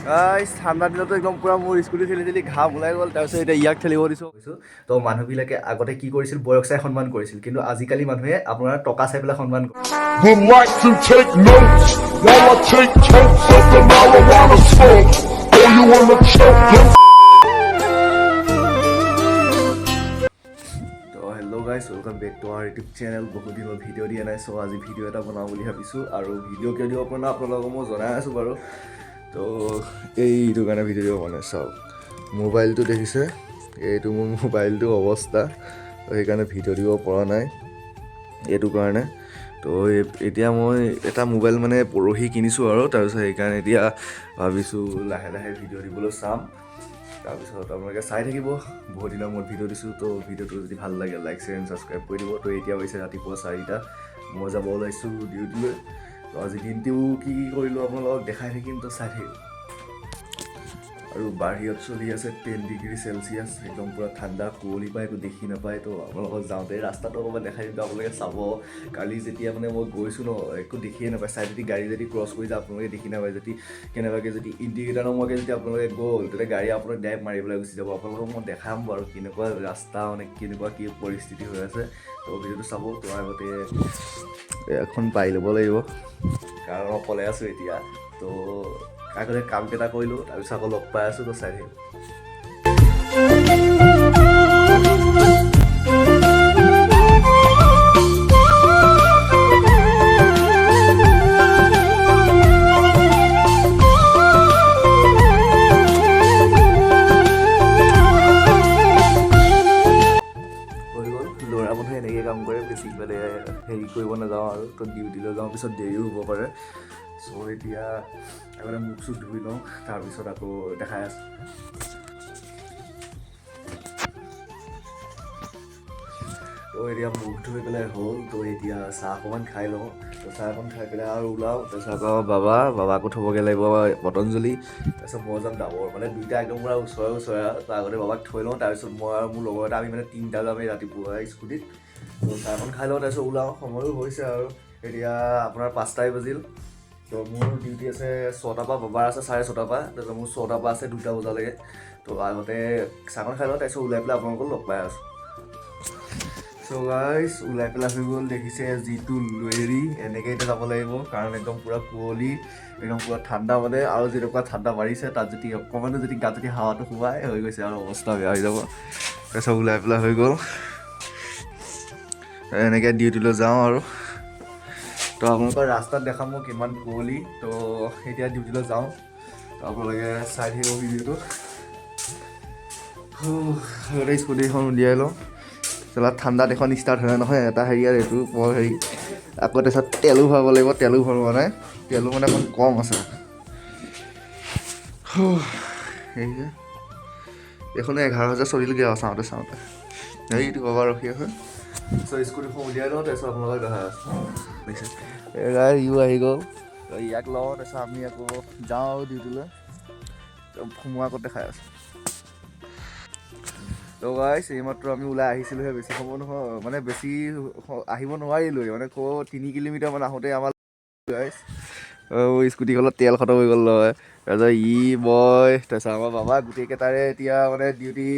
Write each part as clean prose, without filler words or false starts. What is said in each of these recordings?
ঠাণ্ডা দিনতো একদম পুৰা মোৰ স্কুটি ঠেলি ঘাম ওলাই গ'ল। তাৰপিছত এতিয়া ইয়াক ঠেলিব দিছোঁ। তো মানুহবিলাকে আগতে কি কৰিছিল, বয়স চাই সন্মান কৰিছিল, কিন্তু আজিকালি মানুহে আপোনাৰ টকা চাই পেলাই সন্মান কৰে। Would like to take notes while I take totes of the marijuana smoke. Or you wanna choke them? Hello' guys, welcome back to our YouTube channel. বহুত দিনত ভিডিঅ' দিয়া নাই, চ' আজি ভিডিঅ' এটা বনাওঁ বুলি ভাবিছোঁ। আৰু ভিডিঅ' কিয় দিব পৰা নাই আপোনালোকক মই জনাই আছোঁ বাৰু। তো এইটো কাৰণে ভিডিঅ' দিব মানে চাওক, মোবাইলটো দেখিছে, এইটো মোৰ মোবাইলটোৰ অৱস্থা। তো সেইকাৰণে ভিডিঅ' দিব পৰা নাই এইটো কাৰণে। তো এতিয়া মই এটা মোবাইল মানে পৰহি কিনিছোঁ আৰু তাৰপিছত সেইকাৰণে এতিয়া ভাবিছোঁ লাহে লাহে ভিডিঅ' দিবলৈ চাম। তাৰপিছত আপোনালোকে চাই থাকিব, বহুত দিনৰ মূৰত ভিডিঅ' দিছোঁ। তো ভিডিঅ'টো যদি ভাল লাগে লাইক শ্বেয়াৰ এণ্ড ছাবস্ক্ৰাইব কৰি দিব। তো এতিয়া হৈছে ৰাতিপুৱা 4টা, মই যাব ওলাইছোঁ ডিউটিলৈ। তো আজি দিনটো কি কৰিলোঁ আপোনালোকক দেখাই থাকিম, তো চাই থাকিম। আৰু বাহিৰত চলি আছে 10 ডিগ্ৰী চেলচিয়াছ, একদম পূৰা ঠাণ্ডা, কুঁৱলী পায়, একো দেখি নাপায়। তো আপোনালোকক যাওঁতে ৰাস্তাটো অকণমান দেখাই দিম, আপোনালোকে চাব। কালি যেতিয়া মানে মই গৈছোঁ ন, একো দেখিয়ে নাপায়। চাই যদি গাড়ী যদি ক্ৰছ কৰি যায় আপোনালোকে দেখি নাপায়। যদি কেনেবাকৈ যদি ইণ্ডিকেটাৰ নমৰাকৈ যদি আপোনালোকে গ'ল, তেতিয়া গাড়ী আপোনালোকে ডাইৰেক্ট মাৰি পেলাই গুচি যাব। আপোনালোকক মই দেখাম বাৰু কেনেকুৱা ৰাস্তা, মানে কেনেকুৱা কি পৰিস্থিতি হৈ আছে। তো ভিডিঅ'টো চাব। তো আগতে এখন পাই ল'ব লাগিব, কাৰণ অকলে আছোঁ এতিয়া। তো আগতে কামকেইটা কৰিলোঁ, তাৰপিছত আকৌ লগ পাই আছোঁ। তো চাই থাকিব। ল'ৰা মানুহে এনেকৈ কাম কৰে, বেছি মানে হেৰি কৰিব নাযাওঁ আৰু। তো ডিউটিলৈ যাওঁ, পিছত দেৰিও হ'ব পাৰে। চ' এতিয়া আগতে মুখ চুখ ধুই লওঁ, তাৰপিছত আকৌ দেখাই আছোঁ। তো এতিয়া মুখ ধুই পেলাই হ'ল। তো এতিয়া চাহ অকণমান খাই লওঁ। তো চাহ অকণ খাই পেলাই আৰু ওলাওঁ। তাৰপিছত আকৌ বাবাকো থ'বগৈ লাগিব পতঞ্জলি। তাৰপিছত মই যাম ডাবৰ, মানে দুইটা একদম পূৰা ওচৰে আৰু। তো আগতে বাবাক থৈ লওঁ, তাৰপিছত মই আৰু মোৰ লগৰ এটা আমি মানে 3টা যাম এই ৰাতিপুৱা স্কুটিত। তো চাহ অকণ খাই লওঁ, তাৰপিছত ওলাওঁ। সময়ো হৈছে আৰু এতিয়া আপোনাৰ 5টাই বাজিল। তো মোৰ ডিউটি আছে 6টাৰ পৰা, বাবাৰ আছে 6:30 পৰা। তাৰপিছত মোৰ 6টাৰ পৰা আছে 2টা বজালৈকে। তো আগতে চাহকণ খাই লওঁ, তাৰপিছত ওলাই পেলাই আপোনালোকক লগ পাই আছোঁ। চ' গাইজ, ওলাই পেলাই হৈ গ'ল, দেখিছে যিটো হেৰি, এনেকৈ এতিয়া যাব লাগিব, কাৰণ একদম পূৰা কুঁৱলী, একদম পূৰা ঠাণ্ডা মানে। আৰু যেনেকুৱা ঠাণ্ডা মাৰিছে, তাত যদি অকণমানো যদি গাত যদি হাৱাটো সোমাই, হৈ গৈছে আৰু অৱস্থা বেয়া হৈ যাব। তাৰপিছত ওলাই পেলাই হৈ গ'ল, এনেকৈ ডিউটিলৈ যাওঁ আৰু। তো আপোনালোকৰ ৰাস্তাত দেখাম মই কিমান কুঁৱলী। তো এতিয়া ডিউটিলৈ যাওঁ, তো আপোনালোকে চাই থাকিব ভিডিঅ'টো। আগতে স্কুটিখন উলিয়াই লওঁ, চলাত ঠাণ্ডাত এখন ষ্টাৰ্ট হয় নহয়, এটা হেৰি আৰু এইটো বৰ হেৰি। আকৌ তাৰপিছত তেলো ভৰাব লাগিব, তেলো ভৰোৱা নাই, তেলো মানে অকণ কম আছে। হেৰি যে এইখনে 11,000 চলিলগৈ আৰু চাওঁতে হেৰিটো বাবা ৰখি আছে। চ' স্কুটিখন উলিয়াই লওঁ, তাৰপিছত আপোনালোকক দেখাই আছোঁ। এৰাই ইও আহি গ'ল, ইয়াক লওঁ, তাৰপিছত আমি আকৌ যাওঁ আৰু ডিউটিলৈ। সোমোৱাৰ আগত দেখাই আছোঁ। তো গাইছ, এইমাত্ৰ আমি ওলাই আহিছিলোঁহে, বেছি সময় নহয়, মানে বেছি আহিব নোৱাৰিলোঁৱে, মানে 3 কিলোমিটাৰমান আহোঁতে আমাৰ গাইছ স্কুটিখনত তেল খতম হৈ গ'ল নহয়। তাৰপিছত মই তাৰপিছত আমাৰ বাবা গোটেইকেইটাৰে এতিয়া মানে ডিউটি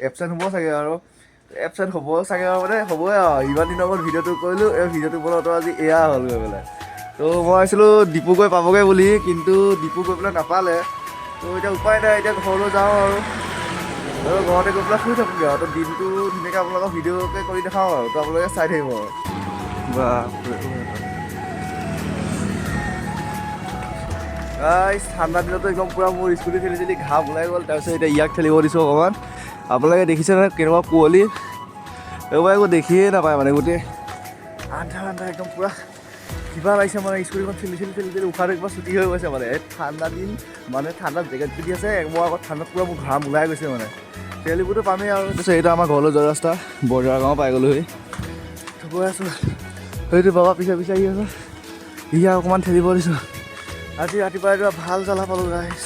এবচেণ্ট হ'ব চাগে আৰু মানে হ'বই আৰু। ইমান দিনৰ মূৰত ভিডিঅ'টো কৰিলোঁ, এই ভিডিঅ'টো বনাওঁতে আজি এয়া হ'ল গৈ পেলাই। তো মই ভাবিছিলোঁ ডিপু গৈ পাবগৈ বুলি, কিন্তু ডিপু গৈ পেলাই নাপালে। তো এতিয়া উপায় নাই, এতিয়া ঘৰলৈ যাওঁ আৰু ঘৰতে গৈ পেলাই শুই থাকোঁগৈ আৰু। তো দিনটো ধুনীয়াকৈ আপোনালোকক ভিডিঅ'কে কৰি দেখাওঁ আৰু। তো আপোনালোকে চাই থাকিব আৰু। ঠাণ্ডা দিনতো একদম পূৰা মোৰ স্কুটি ঠেলি ঘাম ওলাই গ'ল। তাৰপিছত এতিয়া ইয়াক ঠেলিব দিছোঁ অকণমান। আপোনালোকে দেখিছে নহয় কেনেকুৱা কুঁৱলী, এইবাৰ একো দেখিয়ে নাপায়, মানে গোটেই আন্ধা একদম পূৰা কিবা লাগিছে মানে। স্কুটিখন ঠেলি উশাহটো কিবা ছুটি হৈ গৈছে মানে। এই ঠাণ্ডা দিন মানে ঠাণ্ডাত জেকেট পিন্ধি আছে, মই আকৌ ঠাণ্ডাত পূৰা মোৰ ঘাম ওলাই গৈছে মানে। তেলবোৰতো পামেই আৰু। তাৰপিছত এইটো আমাৰ ঘৰলৈ যোৱা ৰাস্তা, বৰদোৱা গাঁও পাই গ'লোহি। গৈ আছোঁ, সেইটো বাবা পিছে আহি আছে, ইয়াক অকণমান ঠেলিব দিছোঁ। আজি ৰাতিপুৱা এইটো ভাল জ্বালা পালোঁ গাইছ,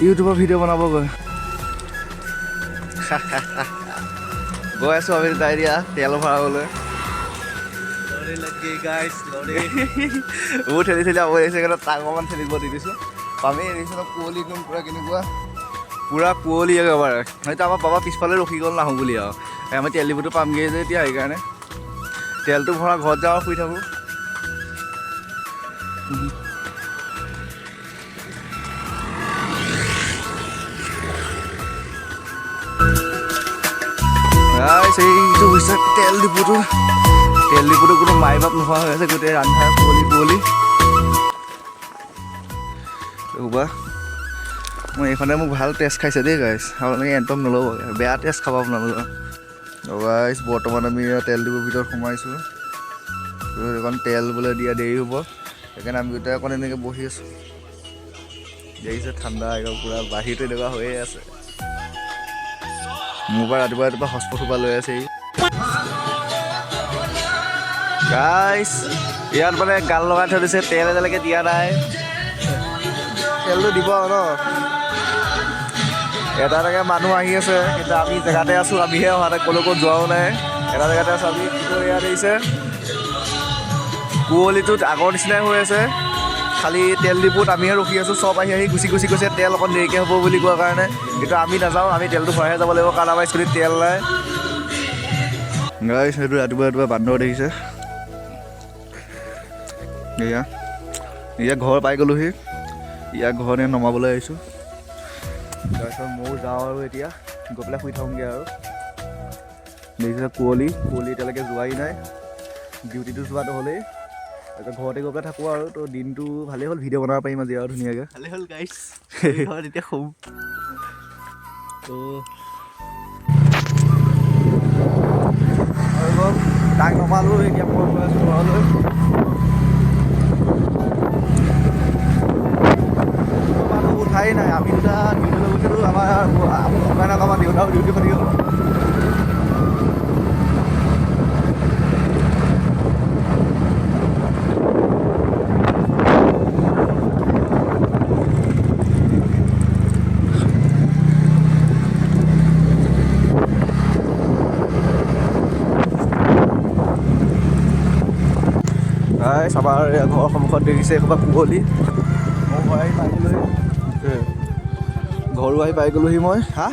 ইউটিউবৰ ভিডিঅ' বনাব গৈ আছোঁ আমি তাই দিয়া তেল ভৰাবলৈ। মোৰ ঠেলি আমনি লাগিছে, সেইকাৰণে তাক অকণমান ঠেলিব দি দিছোঁ। পামেই দেখিছোঁ ন কুঁৱলী একদম পূৰা কেনেকুৱা পূৰা কুঁৱলী একেবাৰে হয়তো আমাৰ পাপা পিছফালে ৰখি গ'ল নাহোঁ বুলি আৰু আমি তেল ডিপুটো পামগৈ যে এতিয়া সেইকাৰণে তেলটো ভৰা ঘৰত যাওঁ শুই থাকোঁ এইটো হৈছে তেল ডিপুটো কোনো মাই বাপ নোহোৱা হৈ আছে গোটেই ৰান্ধা কুঁৱলী ৰ'বা মই এইখনে মোক ভাল টেষ্ট খাইছে দেই গাইছ আপোনালোকে একদম নল'ব বেয়া টেষ্ট খাব আপোনালোকে গাইছ বৰ্তমান আমি তেল ডিপুৰ ভিতৰত সোমাইছোঁ এইখন তেল বোলে দিয়া দেৰি হ'ব সেইকাৰণে আমি গোটেই অকণ এনেকৈ বহি আছোঁ দেখিছে ঠাণ্ডা একদম পূৰা বাহিৰটো এনেকুৱা হৈয়ে আছে মোৰ পৰা ৰাতিপুৱা হস্পট সোপা লৈ আছে গাইছ ইয়াত মানে গাল লগাই থৈ দিছে তেল এতিয়ালৈকে দিয়া নাই তেলটো দিব আৰু ন এটা এটাকৈ মানুহ আহি আছে কিন্তু আমি জেগাতে আছোঁ আমিহে অহা নাই ক'লৈকো যোৱাও নাই এটা জেগাতে আছোঁ আমি কিন্তু ইয়াত আহিছে কুঁৱলীটোত আগৰ নিচিনাই হৈ আছে খালি তেল ডিপুত আমিহে ৰখি আছোঁ চব আহি গুচি গৈছে তেল অকণ দেৰিকৈ হ'ব বুলি কোৱাৰ কাৰণে কিন্তু আমি নাযাওঁ আমি তেলটো ভৰাইহে যাব লাগিব কাৰণ আমাৰ স্কুটিত তেল নাই গাইছ সেইটো ৰাতিপুৱা বান্দৰ দেখিছে এয়া ঘৰ পাই গ'লোহি ইয়াক ঘৰতে নমাবলৈ আহিছোঁ তাৰপিছত ময়ো যাওঁ আৰু এতিয়া গৈ পেলাই শুই থাকোঁগৈ আৰু দেখিছে কুঁৱলী এতিয়ালৈকে যোৱাই নাই ডিউটিটো যোৱাটো হ'লেই তাৰপিছত ঘৰতে গৈ পেলাই থাকোঁ আৰু তো দিনটো ভালেই হ'ল ভিডিঅ' বনাব পাৰিম আজি আৰু ধুনীয়াকৈ ভালেই হ'ল গাইছ ঘৰত এতিয়া শুম তো তাক নমালোঁ এতিয়া মই গৈ আছোঁ ঘৰলৈ উঠাই নাই আমি দুটা ডিউটিলৈ গৈছিলোঁ আমাৰ দেউতাও ডিউটি কৰি গ'ল আমাৰ ঘৰৰ সন্মুখত দেখিছে এসোপা কুঁৱলী মই ঘৰো আহি পাই গ'লোহি মই হা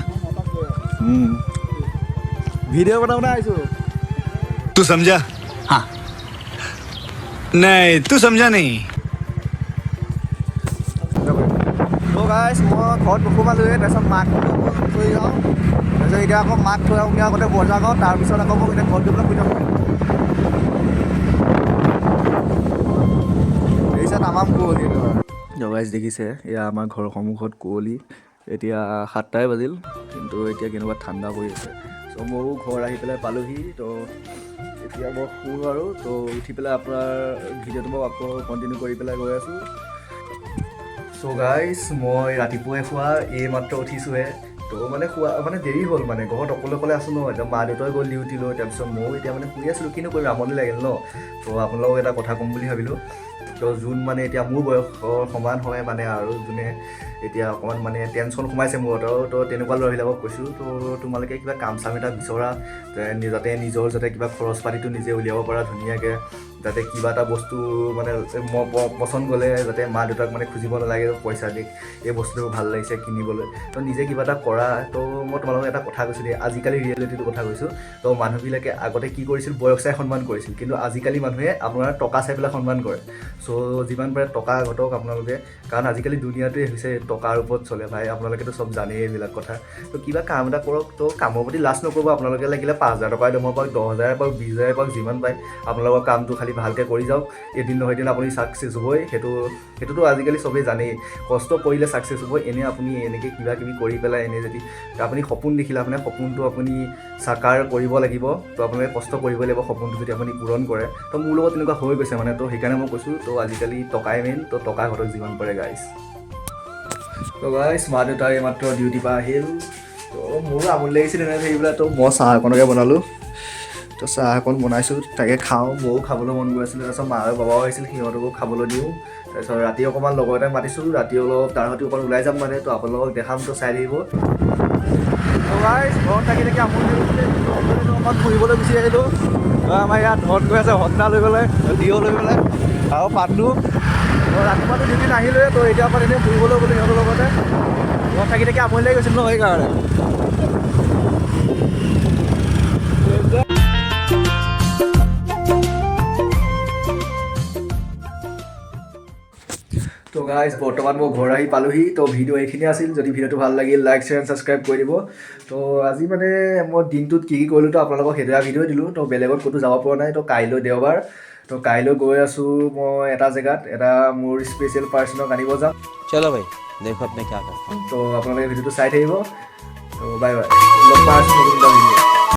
ভিডিঅ' বনাবলৈ আহিছোঁ तू समझा हाँ नहीं तू समझा नहीं তো গাইছ মই ঘৰত নোসোমালোঁৱে তাৰপিছত মাক থৈ যাওঁ তাৰপিছত এতিয়া আকৌ মাক থৈ আহোঁগৈ আগতে বজাৰ যাওঁ তাৰপিছত আকৌ মই এতিয়া ঘৰত গৈ পেলাই শুই থাকোঁ দেখিছে তামাম কুঁৱলী গাইছ দেখিছে এয়া আমাৰ ঘৰৰ সন্মুখত কুঁৱলী এতিয়া 7টাই বাজিল কিন্তু এতিয়া কেনেকুৱা ঠাণ্ডা পৰি আছে চ' ময়ো ঘৰ আহি পেলাই পালোহি তো এতিয়া মই শুওঁ আৰু তো উঠি পেলাই আপোনাৰ ভিডিঅ'টো মই আকৌ কণ্টিনিউ কৰি পেলাই গৈ আছোঁ চ' গাইছ মই ৰাতিপুৱাই খোৱা এইমাত্ৰ উঠিছোঁহে তো মানে দেৰি হ'ল মানে ঘৰত অকলে আছোঁ ন এতিয়া মা দেউতাই গ'ল ডিউটিলৈ তাৰপিছত ময়ো এতিয়া মানে শুই আছিলোঁ কিনো কৰিম আমনি লাগিল ন তো আপোনালোকক এটা কথা ক'ম বুলি ভাবিলোঁ তো যোন মানে এতিয়া মোৰ বয়সৰ সমান হয় মানে আৰু যোনে এতিয়া অকণমান মানে টেনশ্যন সোমাইছে মূৰত আৰু তো তেনেকুৱা ল'ৰাবিলাকক কৈছোঁ তো তোমালোকে কিবা কাম চাম এটা বিচৰা যাতে নিজৰ যাতে কিবা খৰচ পাতিটো নিজে উলিয়াব পৰা ধুনীয়াকৈ যাতে কিবা এটা বস্তু মানে পচন্দ গ'লে যাতে মা দেউতাক মানে খুজিব নালাগে পইচা দি এই বস্তুটো ভাল লাগিছে কিনিবলৈ তো নিজে কিবা এটা কৰা তো মই তোমালোকক এটা কথা কৈছোঁ দেই আজিকালি ৰিয়েলিটিটো কথা কৈছোঁ তো মানুহবিলাকে আগতে কি কৰিছিল বয়স চাই সন্মান কৰিছিল কিন্তু আজিকালি মানুহে আপোনাৰ টকা চাই পেলাই সন্মান কৰে চ' যিমান পাৰে টকা ঘটক আপোনালোকে কাৰণ আজিকালি দুনিয়াটোৱে হৈছে টকাৰ ওপৰত চলে ভাই আপোনালোকেতো চব জানেই এইবিলাক কথা তো কিবা কাম এটা কৰক তো কামৰ প্ৰতি লাজ নকৰিব আপোনালোকে লাগিলে 5,000 টকাই দৰমহা পাওক 10,000 পাওক 20,000 পাওক যিমান পায় আপোনালোকৰ কামটো খালি ভালকৈ কৰি যাওক এদিন নহয় এদিন আপুনি ছাকচেছ হ'বই সেইটোতো আজিকালি চবেই জানেই কষ্ট কৰিলে ছাকচেছ হ'ব এনেই আপুনি এনেকৈ কিবা কিবি কৰি পেলাই এনেই যদি আপুনি সপোন দেখিলে আপোনাৰ সপোনটো আপুনি সাকাৰ কৰিব লাগিব তো আপোনালোকে কষ্ট কৰিব লাগিব সপোনটো যদি আপুনি পূৰণ কৰে তো মোৰ লগত তেনেকুৱা হৈ গৈছে মানে তো সেইকাৰণে মই কৈছোঁ তো আজিকালি টকাই মেইন তো টকা ঘটক যিমান পাৰে গাইছ তো গাইছ মা দেউতাই এইমাত্ৰ ডিউটিৰ পৰা আহিল তো মোৰো আমনি লাগিছিল এনেকৈ সেইবিলাক তো মই চাহ অকণকে বনালোঁ তো চাহ অকণ বনাইছোঁ তাকে খাওঁ ময়ো খাবলৈ মন গৈ আছিলে তাৰপিছত মা আৰু বাবাও আহিছিল সিহঁতকো খাবলৈ দিওঁ তাৰপিছত ৰাতি অকণমান লগৰ এটাক মাতিছোঁ ৰাতি অলপ তাৰ সৈতে অকণ ওলাই যাম মানে তো আপোনালোকক দেখাম তো চাই থাকিব তো গাইছ ঘৰত থাকি আমনি লাগিছিলে অকণমান ফুৰিবলৈ গুচি আহিলোঁ আমাৰ ইয়াত ধন গৈ আছে হণ্ডা লৈ পেলাই ডিঅ' লৈ পেলাই আৰু পাণ্ডু ৰাতিপুৱাটো ডিউটি নাহিলোৱে তো এতিয়া পৰা এনেই ফুৰিবলৈ গ'লো সিহঁতৰ লগতে ঘৰত থাকি থাকি আমনি লাগি গৈছিল ন সেইকাৰণে তো গাইজ বৰ্তমান মই ঘৰ আহি পালোহি তো ভিডিঅ' এইখিনি আছিল যদি ভিডিঅ'টো ভাল লাগিল লাইক শ্বেয়াৰ ছাবস্ক্ৰাইব কৰি দিব তো আজি মানে মই দিনটোত কি কৰিলোঁ তো আপোনালোকক সেইদৰে ভিডিঅ' দিলোঁ তো বেলেগত ক'তো যাব পৰা নাই তো কাইলৈ দেওবাৰ তো কাইলৈ গৈ আছোঁ মই এটা জেগাত এটা মোৰ স্পেচিয়েল পাৰ্চনক আনিব যাম चलो भाई देखो अपने क्या करते हैं তো আপোনালোকে ভিডিঅ'টো চাই থাকিব তো বাই বাই লগ পাই আছোঁ নতুন এটা ভিডিঅ'